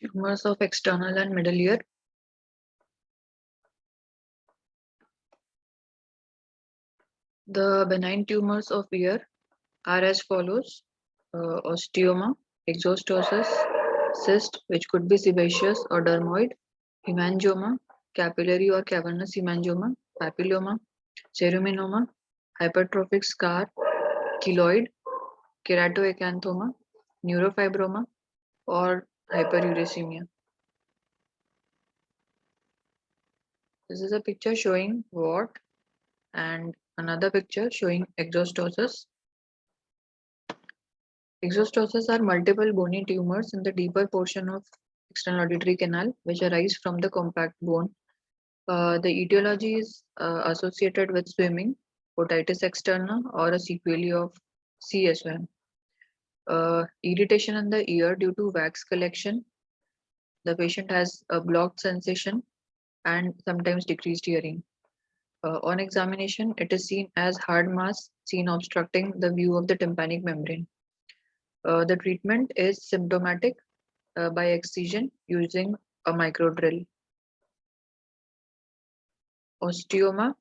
Tumors of external and middle ear. The benign tumors of ear are as follows: osteoma, exostosis, cyst, which could be sebaceous or dermoid, hemangioma, capillary or cavernous hemangioma, papilloma, ceruminoma, hypertrophic scar, keloid, keratoacanthoma, neurofibroma, or hyperuricemia. This is a picture showing wart and another picture showing exostosis. Exostosis are multiple bony tumors in the deeper portion of external auditory canal which arise from the compact bone. The etiology is associated with swimming, otitis externa, or a sequelae of CSOM. Irritation in the ear due to wax collection. The patient has a blocked sensation and sometimes decreased hearing. On examination, it is seen as hard mass seen obstructing the view of the tympanic membrane. The treatment is symptomatic by excision using a microdrill. Osteoma,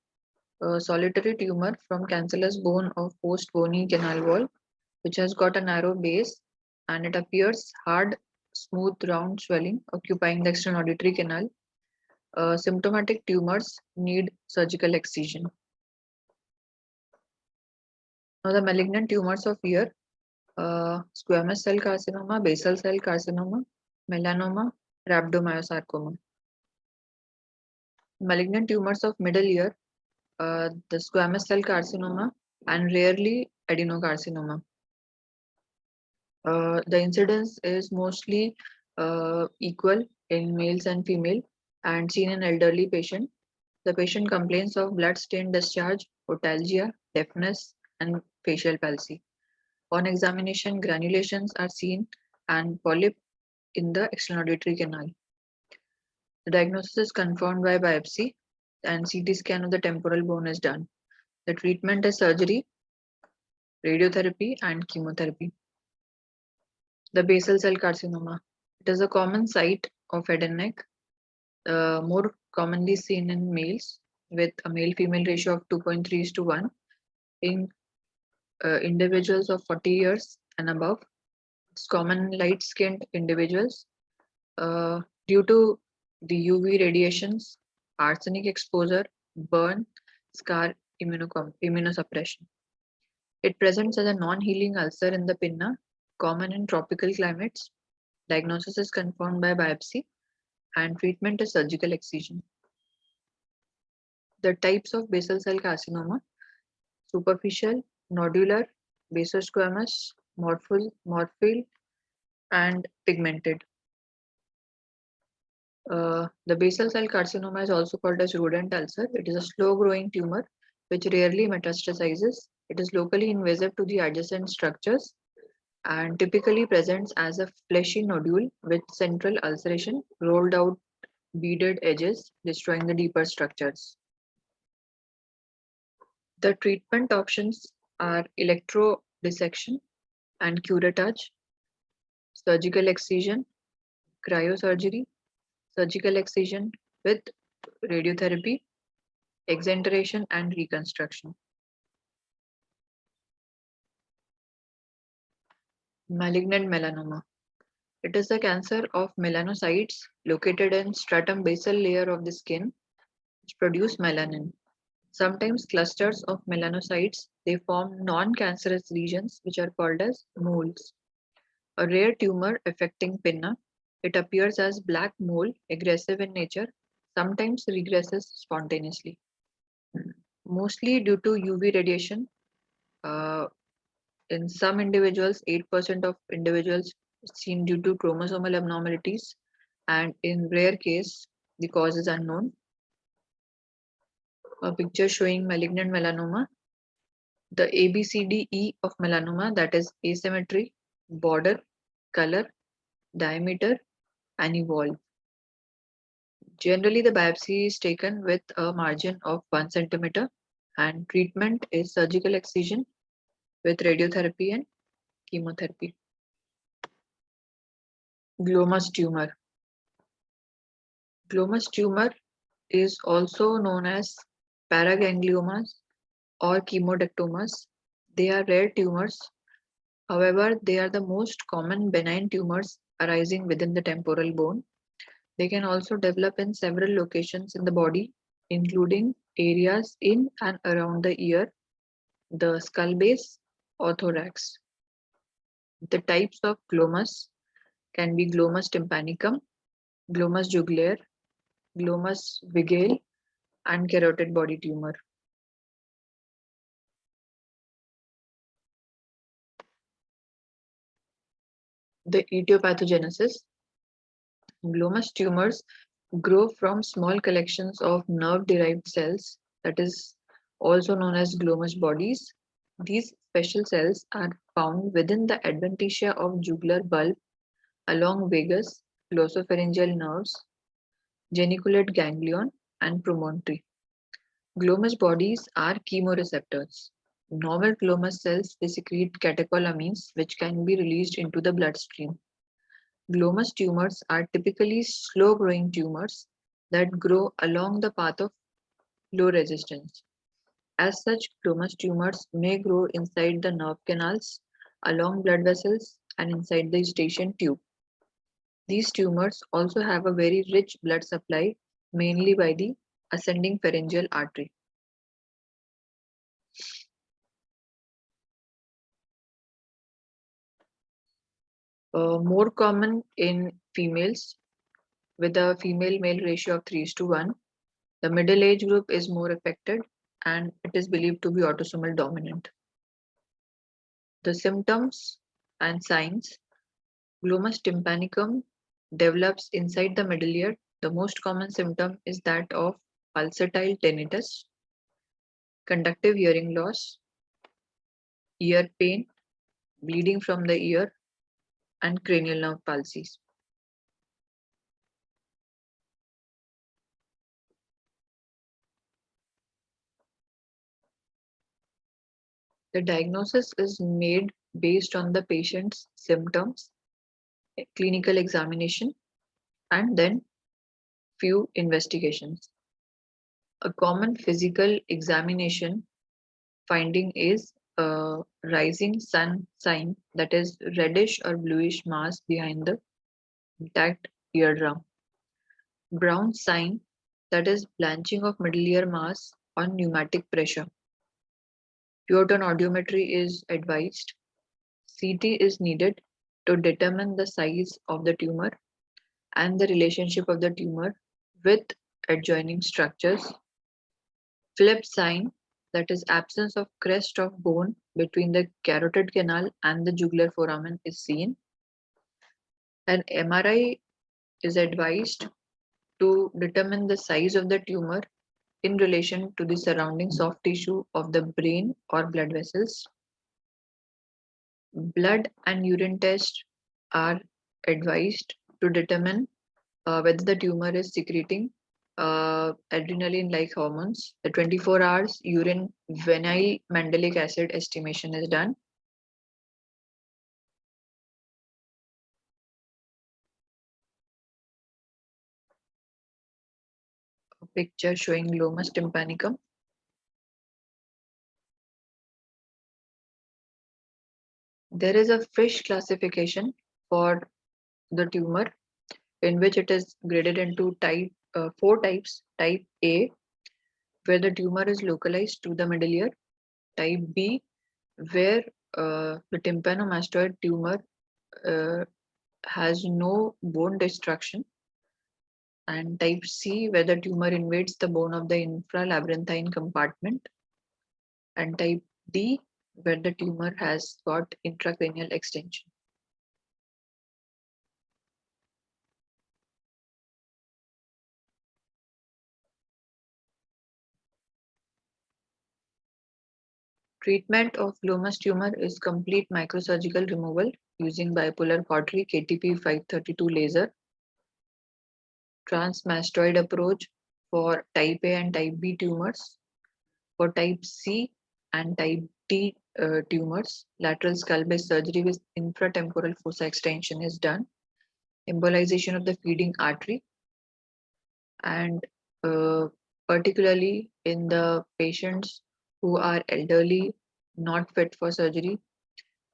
a solitary tumor from cancellous bone of post-bony canal wall, which has got a narrow base and it appears hard, smooth, round swelling occupying the external auditory canal. Symptomatic tumors need surgical excision. Now, the malignant tumors of ear, squamous cell carcinoma, basal cell carcinoma, melanoma, rhabdomyosarcoma. Malignant tumors of middle ear, the squamous cell carcinoma, and rarely adenocarcinoma. The incidence is mostly equal in males and female and seen in elderly patient. The patient complains of blood-stained discharge, otalgia, deafness, and facial palsy. On examination, granulations are seen and polyp in the external auditory canal. The diagnosis is confirmed by biopsy and CT scan of the temporal bone is done. The treatment is surgery, radiotherapy, and chemotherapy. The basal cell carcinoma. It is a common site of head and neck, more commonly seen in males with a male-female ratio of 2.3:1 in individuals of 40 years and above. It's common in light-skinned individuals. Due to the UV radiations, arsenic exposure, burn, scar, immunosuppression. It presents as a non-healing ulcer in the pinna, common in tropical climates. Diagnosis is confirmed by biopsy and treatment is surgical excision. The types of basal cell carcinoma: superficial, nodular, basosquamous, morphile, and pigmented. The basal cell carcinoma is also called as rodent ulcer. It is a slow-growing tumor which rarely metastasizes. It is locally invasive to the adjacent structures and typically presents as a fleshy nodule with central ulceration, rolled out beaded edges, destroying the deeper structures. The treatment options are electrodissection and curettage, surgical excision, cryosurgery, surgical excision with radiotherapy, exenteration, and reconstruction. Malignant melanoma. It is a cancer of melanocytes located in stratum basal layer of the skin which produce melanin. Sometimes clusters of melanocytes, they form non-cancerous lesions which are called as moles. A rare tumor affecting pinna, it appears as black mole, aggressive in nature, sometimes regresses spontaneously. Mostly due to UV radiation. In some individuals, 8% of individuals seen due to chromosomal abnormalities, and in rare case, the cause is unknown. A picture showing malignant melanoma. The ABCDE of melanoma, that is asymmetry, border, color, diameter, and evolve. Generally, the biopsy is taken with a margin of 1 centimeter and treatment is surgical excision with radiotherapy and chemotherapy. Glomus tumor. Glomus tumor is also known as paragangliomas or chemodectomas. They are rare tumors. However, they are the most common benign tumors arising within the temporal bone. They can also develop in several locations in the body, including areas in and around the ear, the skull base, or thorax. The types of glomus can be glomus tympanicum, glomus jugulare, glomus vigale, and carotid body tumor. The etiopathogenesis. Glomus tumors grow from small collections of nerve-derived cells, that is also known as glomus bodies. These special cells are found within the adventitia of jugular bulb along vagus, glossopharyngeal nerves, geniculate ganglion, and promontory. Glomus bodies are chemoreceptors. Normal glomus cells secrete catecholamines which can be released into the bloodstream. Glomus tumors are typically slow-growing tumors that grow along the path of low resistance. As such, glomus tumors may grow inside the nerve canals, along blood vessels, and inside the eustachian tube. These tumors also have a very rich blood supply, mainly by the ascending pharyngeal artery. More common in females with a female male ratio of 3:1. The middle age group is more affected and it is believed to be autosomal dominant. The symptoms and signs. Glomus tympanicum develops inside the middle ear. The most common symptom is that of pulsatile tinnitus, conductive hearing loss, ear pain, bleeding from the ear, and cranial nerve palsies. The diagnosis is made based on the patient's symptoms, clinical examination, and then few investigations. A common physical examination finding is a rising sun sign, that is reddish or bluish mass behind the intact eardrum. Brown sign, that is blanching of middle ear mass on pneumatic pressure. Pure tone audiometry is advised. CT is needed to determine the size of the tumor and the relationship of the tumor with adjoining structures. Flip sign, that is absence of crest of bone between the carotid canal and the jugular foramen is seen. An MRI is advised to determine the size of the tumor in relation to the surrounding soft tissue of the brain or blood vessels. Blood and urine tests are advised to determine whether the tumor is secreting adrenaline like hormones. The 24 hours urine vinyl mandelic acid estimation is done. A picture showing glomus tympanicum. There is a fish classification for the tumor in which it is graded into four types. Type A, where the tumor is localized to the middle ear. Type B, where the tympanomastoid tumor uh, has no bone destruction. And type C, where the tumor invades the bone of the infralabyrinthine compartment. And type D, where the tumor has got intracranial extension. Treatment of glomus tumor is complete microsurgical removal using bipolar cautery KTP 532 laser, transmastoid approach for type A and type B tumors. For type C and type D tumors, lateral skull base surgery with infratemporal fossa extension is done. Embolization of the feeding artery. and particularly in the patients who are elderly, not fit for surgery,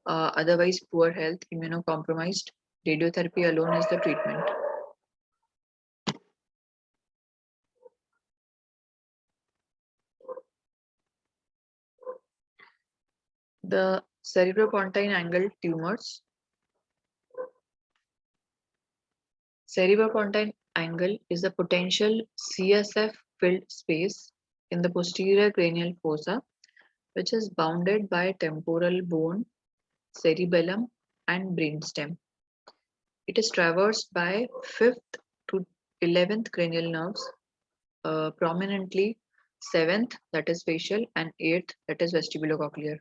otherwise poor health, immunocompromised, radiotherapy alone is the treatment. The cerebropontine angle tumors. Cerebropontine angle is a potential CSF filled space in the posterior cranial fossa, which is bounded by temporal bone, cerebellum, and brainstem. It is traversed by 5th to 11th cranial nerves, prominently 7th, that is facial, and 8th, that is vestibulocochlear.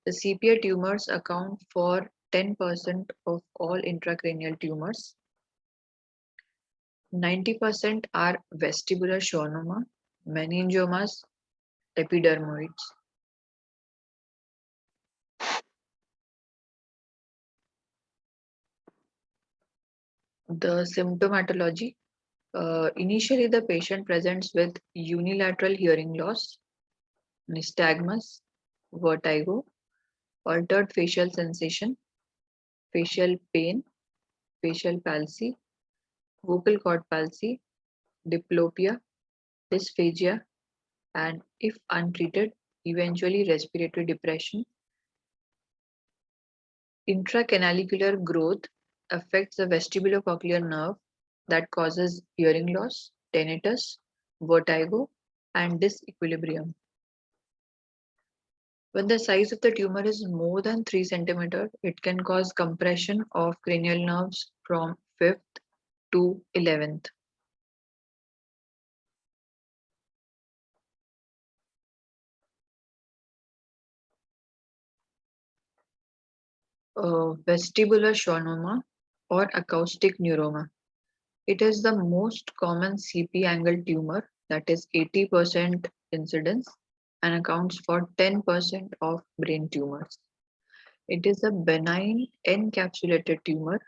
The CPA tumors account for 10% of all intracranial tumors. 90% are vestibular schwannoma, meningiomas, epidermoids. The symptomatology. Initially, the patient presents with unilateral hearing loss, nystagmus, vertigo, altered facial sensation, facial pain, facial palsy, vocal cord palsy, diplopia, dysphagia, and if untreated, eventually respiratory depression. Intracanalicular growth affects the vestibulocochlear nerve that causes hearing loss, tinnitus, vertigo, and disequilibrium. When the size of the tumor is more than 3 cm, it can cause compression of cranial nerves from 5th to 11th. Vestibular schwannoma or acoustic neuroma. It is the most common CP angle tumor, that is 80% incidence, and accounts for 10% of brain tumors. It is a benign encapsulated tumor,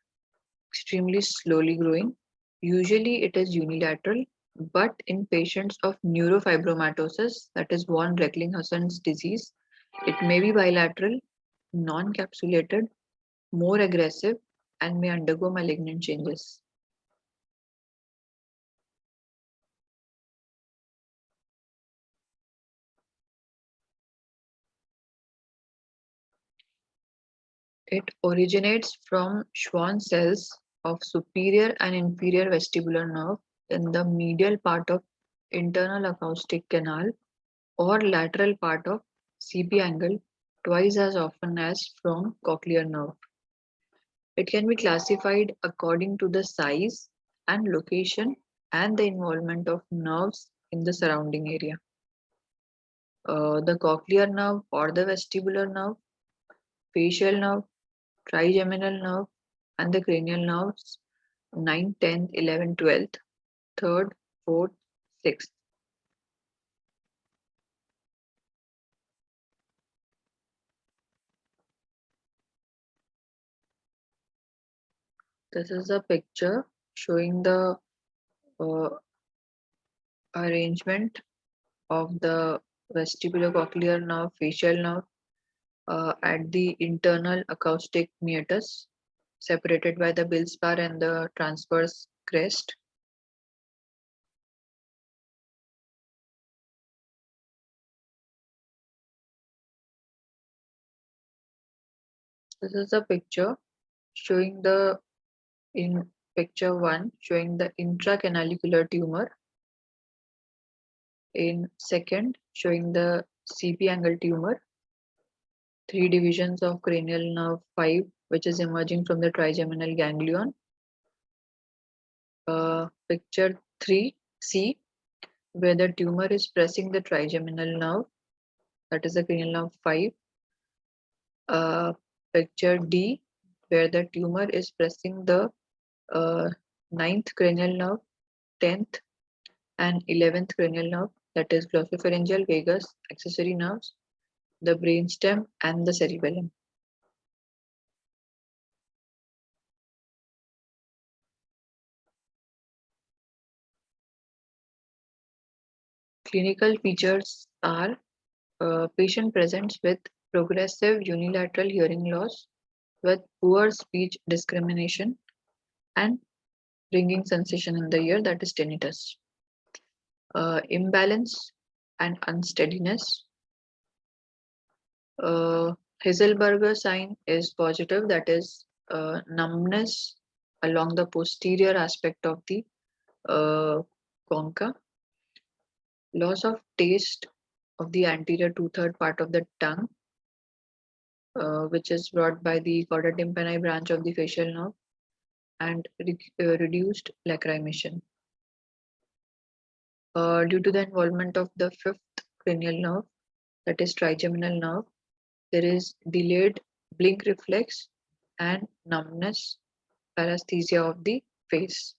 extremely slowly growing. Usually it is unilateral, but in patients of neurofibromatosis, that is von Reckling-Hussein's disease, it may be bilateral, non-capsulated, more aggressive, and may undergo malignant changes. It originates from Schwann cells of superior and inferior vestibular nerve in the medial part of internal acoustic canal or lateral part of CP angle twice as often as from cochlear nerve. It can be classified according to the size and location and the involvement of nerves in the surrounding area. The cochlear nerve or the vestibular nerve, facial nerve, trigeminal nerve, and the cranial nerves 9th, 10th, 11th, 12th, 3rd, 4th, 6th. This is a picture showing the uh, arrangement of the vestibulocochlear nerve, facial nerve at the internal acoustic meatus, separated by the bill spar and the transverse crest. This is a picture showing the in picture 1 showing the intracanalicular tumor. In second, showing the CP angle tumor, 3 divisions of cranial nerve 5, which is emerging from the trigeminal ganglion. Picture 3C, where the tumor is pressing the trigeminal nerve, that is the cranial nerve 5. Picture D, where the tumor is pressing the 9th cranial nerve, 10th, and 11th cranial nerve, that is glossopharyngeal, vagus, accessory nerves, the brainstem, and the cerebellum. Clinical features are patient presents with progressive unilateral hearing loss with poor speech discrimination and ringing sensation in the ear, that is tinnitus. Imbalance and unsteadiness. Uh, Heiselberger sign is positive, that is numbness along the posterior aspect of the uh, concha, loss of taste of the anterior two-third part of the tongue, which is brought by the cauda tympani branch of the facial nerve, and reduced lacrimation. Due to the involvement of the fifth cranial nerve, that is trigeminal nerve, there is delayed blink reflex and numbness, paresthesia of the face.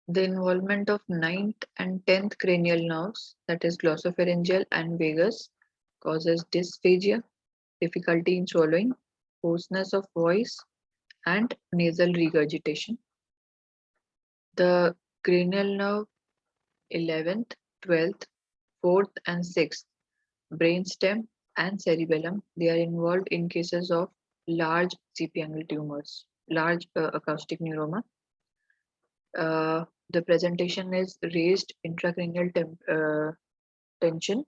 The involvement of ninth and 10th cranial nerves, that is glossopharyngeal and vagus, causes dysphagia, difficulty in swallowing, hoarseness of voice, and nasal regurgitation. The cranial nerve 11th, 12th, 4th, and 6th, brainstem and cerebellum, they are involved in cases of large CP angle tumors, large acoustic neuroma. The presentation is raised intracranial tension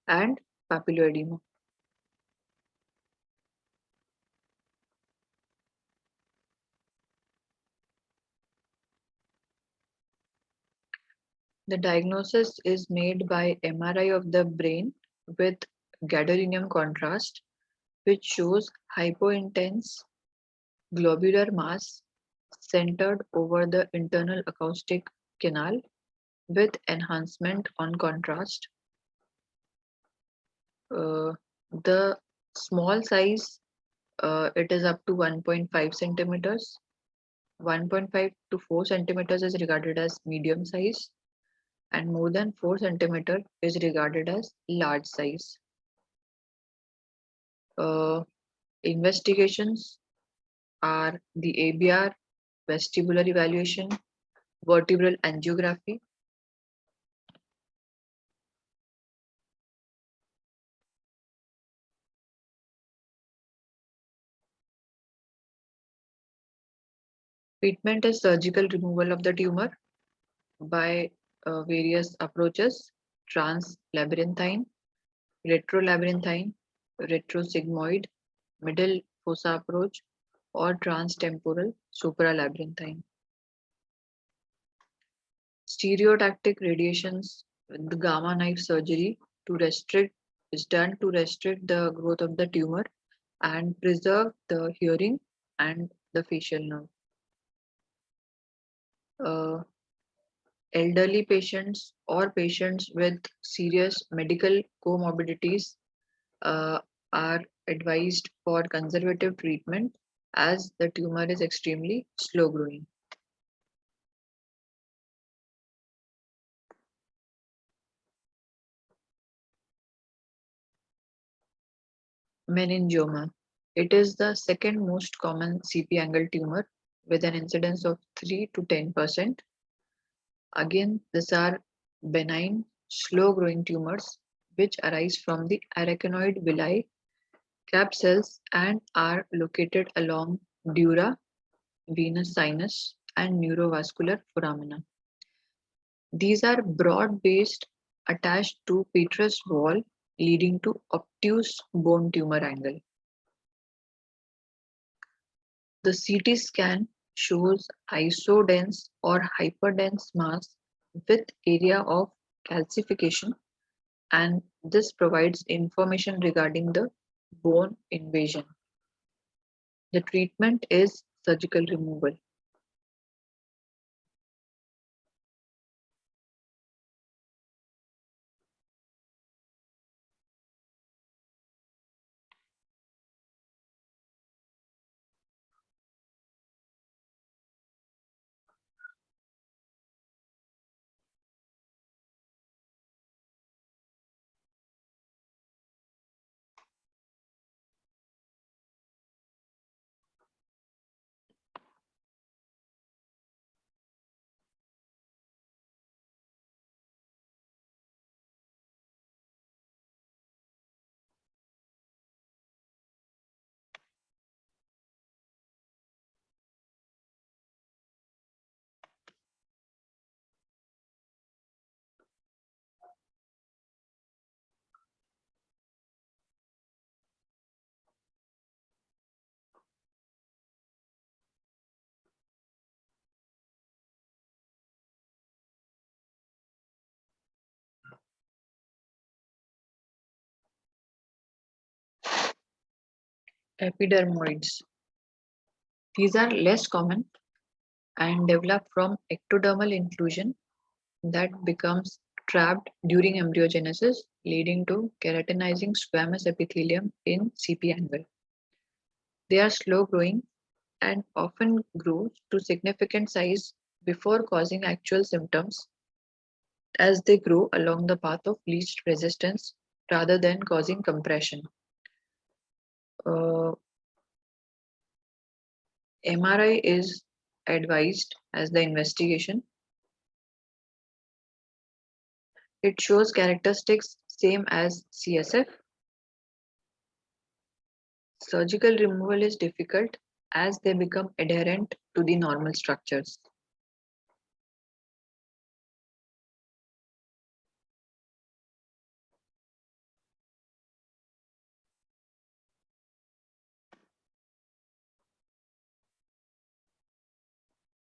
and papilloedema. The diagnosis is made by MRI of the brain with gadolinium contrast, which shows hypointense globular mass centered over the internal acoustic canal with enhancement on contrast. Uh, the small size, it is up to 1.5 centimeters. 1.5 to 4 centimeters is regarded as medium size, and more than 4 centimeter is regarded as large size. Uh, Investigations are the ABR, vestibular evaluation, vertebral angiography. Treatment is surgical removal of the tumor by various approaches: translabyrinthine, retrolabyrinthine, retrosigmoid, middle fossa approach, or transtemporal supralabyrinthine. Stereotactic radiations with the gamma knife surgery to restrict is done to restrict the growth of the tumor and preserve the hearing and the facial nerve. Uh, Elderly patients or patients with serious medical comorbidities uh, are advised for conservative treatment as the tumor is extremely slow growing. Meningioma. It is the second most common CP angle tumor with an incidence of 3 to 10%. Again, these are benign, slow growing tumors which arise from the arachnoid villi cap cells and are located along dura, venous sinus, and neurovascular foramina. These are broad-based, attached to petrous wall, leading to obtuse bone tumor angle. The CT scan shows isodense or hyperdense mass with area of calcification, and this provides information regarding the bone invasion. The treatment is surgical removal. Epidermoids. These are less common and develop from ectodermal inclusion that becomes trapped during embryogenesis, leading to keratinizing squamous epithelium in CP angle. They are slow growing and often grow to significant size before causing actual symptoms as they grow along the path of least resistance rather than causing compression. Uh, MRI is advised as the investigation. It shows characteristics same as CSF. Surgical removal is difficult as they become adherent to the normal structures.